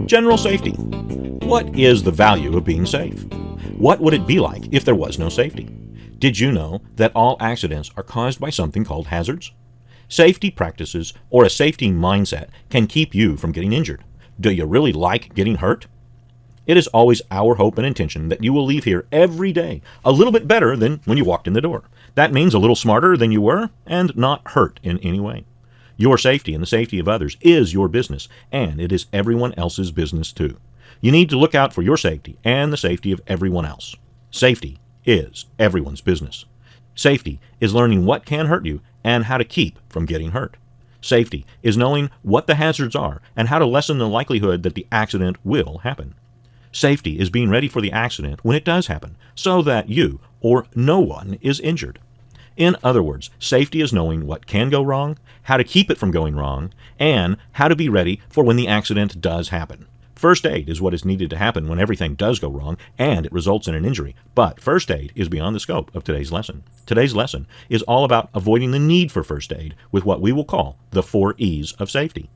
General safety. What is the value of being safe? What would it be like if there was no safety? Did you know that all accidents are caused by something called hazards? Safety practices or a safety mindset can keep you from getting injured. Do you really like getting hurt? It is always our hope and intention that you will leave here every day a little bit better than when you walked in the door. That means a little smarter than you were and not hurt in any way. Your safety and the safety of others is your business, and it is everyone else's business too. You need to look out for your safety and the safety of everyone else. Safety is everyone's business. Safety is learning what can hurt you and how to keep from getting hurt. Safety is knowing what the hazards are and how to lessen the likelihood that the accident will happen. Safety is being ready for the accident when it does happen, so that you or no one is injured. In other words, safety is knowing what can go wrong, how to keep it from going wrong, and how to be ready for when the accident does happen. First aid is what is needed to happen when everything does go wrong and it results in an injury, but first aid is beyond the scope of today's lesson. Today's lesson is all about avoiding the need for first aid with what we will call the 4 E's of safety.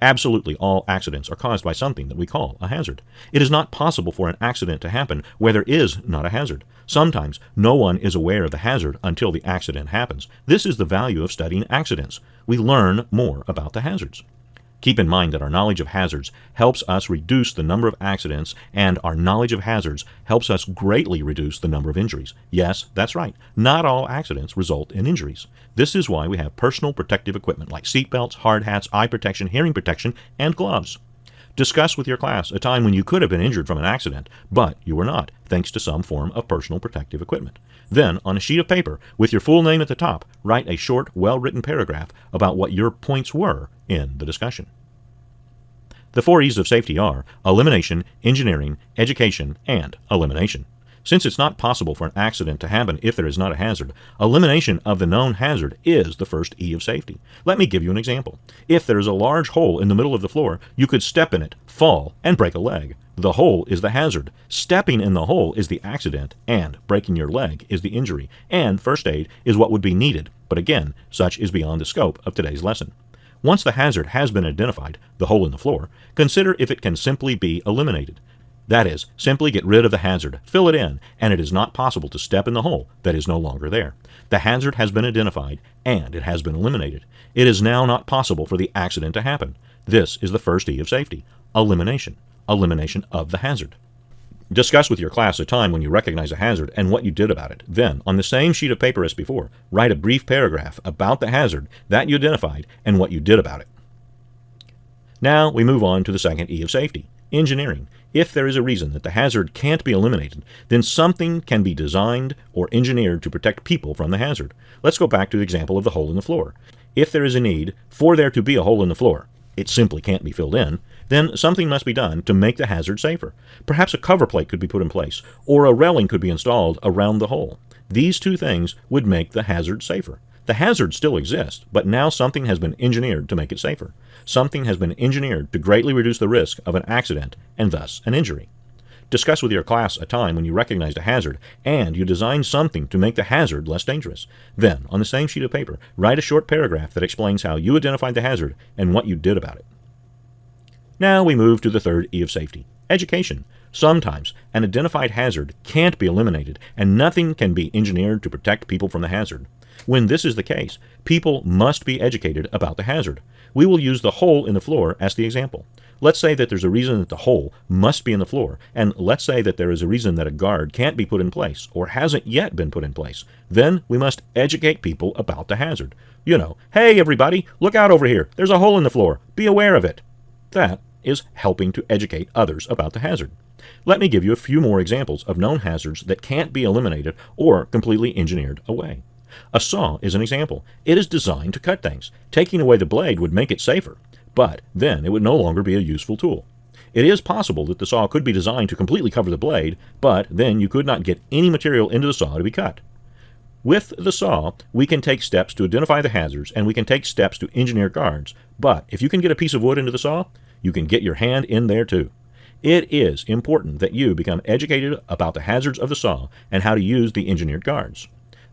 Absolutely all accidents are caused by something that we call a hazard. It is not possible for an accident to happen where there is not a hazard. Sometimes no one is aware of the hazard until the accident happens. This is the value of studying accidents. We learn more about the hazards. Keep in mind that our knowledge of hazards helps us reduce the number of accidents, and our knowledge of hazards helps us greatly reduce the number of injuries. Yes, that's right. Not all accidents result in injuries. This is why we have personal protective equipment like seatbelts, hard hats, eye protection, hearing protection, and gloves. Discuss with your class a time when you could have been injured from an accident, but you were not, thanks to some form of personal protective equipment. Then, on a sheet of paper with your full name at the top, write a short, well-written paragraph about what your points were in the discussion. The 4 E's of safety are elimination, engineering, education, and elimination. Since it's not possible for an accident to happen if there is not a hazard, elimination of the known hazard is the first E of safety. Let me give you an example. If there is a large hole in the middle of the floor, you could step in it, fall, and break a leg. The hole is the hazard. Stepping in the hole is the accident, and breaking your leg is the injury, and first aid is what would be needed. But again, such is beyond the scope of today's lesson. Once the hazard has been identified, the hole in the floor, consider if it can simply be eliminated. That is, simply get rid of the hazard, fill it in, and it is not possible to step in the hole that is no longer there. The hazard has been identified, and it has been eliminated. It is now not possible for the accident to happen. This is the first E of safety, elimination. Elimination of the hazard. Discuss with your class a time when you recognize a hazard and what you did about it. Then, on the same sheet of paper as before, write a brief paragraph about the hazard that you identified and what you did about it. Now we move on to the second E of safety, engineering. If there is a reason that the hazard can't be eliminated, then something can be designed or engineered to protect people from the hazard. Let's go back to the example of the hole in the floor. If there is a need for there to be a hole in the floor, it simply can't be filled in, then something must be done to make the hazard safer. Perhaps a cover plate could be put in place, or a railing could be installed around the hole. These two things would make the hazard safer. The hazard still exists, but now something has been engineered to make it safer. Something has been engineered to greatly reduce the risk of an accident and thus an injury. Discuss with your class a time when you recognized a hazard and you designed something to make the hazard less dangerous. Then, on the same sheet of paper, write a short paragraph that explains how you identified the hazard and what you did about it. Now we move to the third E of safety, education. Sometimes an identified hazard can't be eliminated and nothing can be engineered to protect people from the hazard. When this is the case, people must be educated about the hazard. We will use the hole in the floor as the example. Let's say that there's a reason that the hole must be in the floor, and let's say that there is a reason that a guard can't be put in place or hasn't yet been put in place. Then we must educate people about the hazard. You know, hey everybody, look out over here. There's a hole in the floor. Be aware of it. That is helping to educate others about the hazard. Let me give you a few more examples of known hazards that can't be eliminated or completely engineered away. A saw is an example. It is designed to cut things. Taking away the blade would make it safer, but then it would no longer be a useful tool. It is possible that the saw could be designed to completely cover the blade, but then you could not get any material into the saw to be cut. With the saw, we can take steps to identify the hazards, and we can take steps to engineer guards, but if you can get a piece of wood into the saw, you can get your hand in there too. It is important that you become educated about the hazards of the saw and how to use the engineered guards.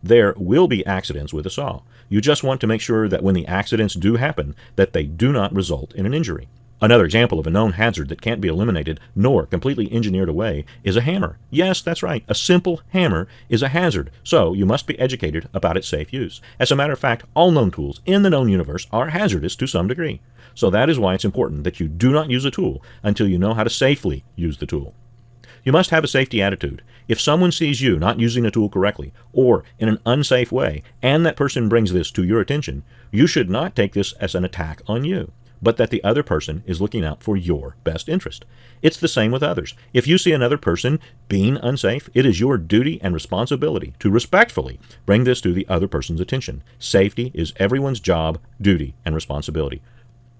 There will be accidents with a saw. You just want to make sure that when the accidents do happen, that they do not result in an injury. Another example of a known hazard that can't be eliminated nor completely engineered away is a hammer. Yes, that's right. A simple hammer is a hazard, so you must be educated about its safe use. As a matter of fact, all known tools in the known universe are hazardous to some degree. So that is why it's important that you do not use a tool until you know how to safely use the tool. You must have a safety attitude. If someone sees you not using a tool correctly or in an unsafe way, and that person brings this to your attention, you should not take this as an attack on you, but that the other person is looking out for your best interest. It's the same with others. If you see another person being unsafe, it is your duty and responsibility to respectfully bring this to the other person's attention. Safety is everyone's job, duty, and responsibility.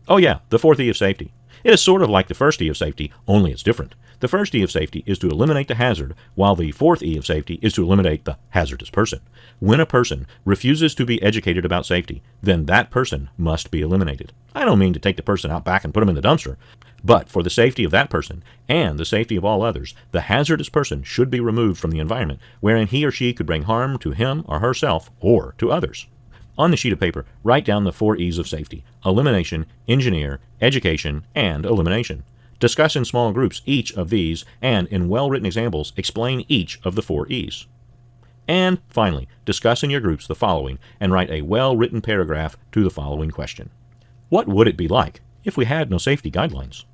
Oh yeah, the fourth E of safety. It is sort of like the first E of safety, only it's different. The first E of safety is to eliminate the hazard, while the fourth E of safety is to eliminate the hazardous person. When a person refuses to be educated about safety, then that person must be eliminated. I don't mean to take the person out back and put him in the dumpster, but for the safety of that person and the safety of all others, the hazardous person should be removed from the environment wherein he or she could bring harm to him or herself or to others. On the sheet of paper, write down the 4 E's of safety: elimination, engineer, education, and elimination. Discuss in small groups each of these, and in well-written examples, explain each of the 4 E's. And finally, discuss in your groups the following, and write a well-written paragraph to the following question. What would it be like if we had no safety guidelines?